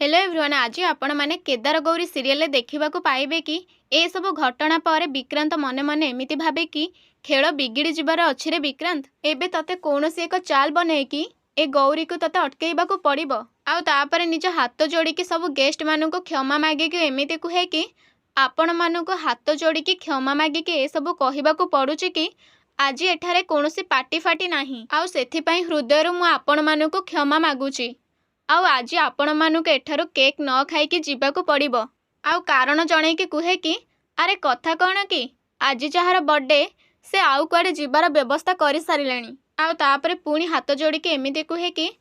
Hello everyone, आज आपण मैंने केदार गौरी सीरियल देखा पाइबे कि ए सब घटना पर विक्रांत मने मने एमती भावे कि खेल बिगिड़ी जीवार अच्छी रे विक्रांत, एबे तते कौनसी एक चाल बने कि ए गौरी को तते अटकैबाकू पड़िबो। आउ तापर निज हाथ जोड़िकी सब गेस्ट मानू क्षमा मागिकी एमती कहे कि आपण मानू हाथ जोड़िकी क्षमा मागिकी ए सब कहबाकू पड़ुची कि आज एठारे कौनसी पार्टी फाटी नाही, आउ सेथिपई हृदयरु मु आपण मानू क्षमा मागुची। आउ आज आपण मानक एठारु केक न खाइकी जीवाकू पड़िबो। आउ कारण जणैकी कुहे कि अरे कथा कौन कि आज जहार बर्थडे से आउ कुआडे जीवार व्यवस्था करि सारिलेनी। आउ तापरे पुणी हाथ जोड़िकी एमिति कुहे कि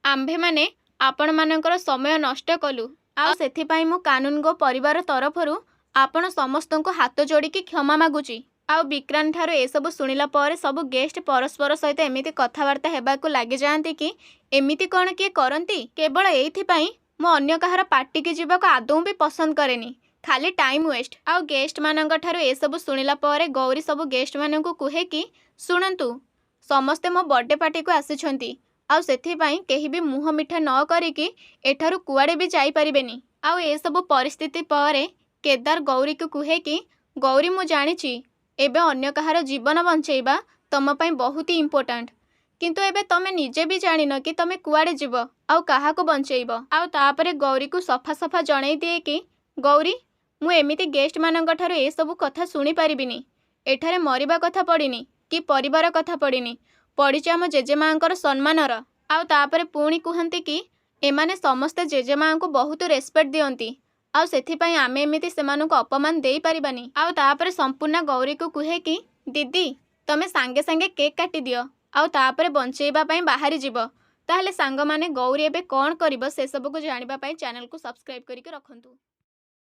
आम्भे माने आपण मानकर समय नष्ट कलु, आउ सेथिपई मु कानून गो परिवार तरफरु आपण समस्तको हाथ जोड़िकी क्षमा मागुची। आउ विक्रांत ठारू ए सब सुनिला पर सब गेस्ट परस्पर सहित एमिति कथबार्ता हेबाकू लागि जाआंती कि एमिति कौन किए करती। केवल एइथिपाई मो अन्य कहार पार्टी की जीवाकू आदौ भी पसंद करेनी, खाली टाइम वेस्ट। आउ गेस्ट मानक ठारू ए सब सुनिला पर गौरी सब गेस्ट मानकू कुहे कि शुणंतु, समस्ते मो बर्थडे पार्टी को आसिछंती, आउ सेथिपाई केही भी मुह मिठा न करिकी एठारु कुआडे भी जाई परिबेनी। आउ ए सब परिस्थिति पर केदार गौरी को कुहे कि गौरी मु जानिछि एबे अन्य कहार जीवन बंचेबा तम पई बहुत ही इम्पोर्टेंट, किंतु एबे तमे निजे भी जानिन कि तमे कुआडे जीव आउ काहाको बंचेइब। आउ तापरे गौरी को सफा सफा जणाई दिए कि गौरी मु एमिति गेस्ट मानक ठारू ए सब कथा सुनी परिबिनी। एठारे मरिबा कथा पड़िनी कि परिवार कथा पड़िनी, पड़िछि आम जेजेमांकर सम्मानर। आउ तापरे पुणी कहंती कि एमाने समस्ते जेजेमां को बहुत रेस्पेक्ट दियंती, आउ सेथिपई आमे एमिति सेमानक अपमान देई परिबानी। आउ तापरे संपूर्ण गौरी को कुहे कि दीदी तमे सांगे सांगे केक काटी दियो, आउ तापरे बंचेइबा पई बाहरी जीव। ताहले सांग माने गौरी एबे कौन करिबो से सब को जानिबा पई चैनल को सब्सक्राइब करिके रखंतु।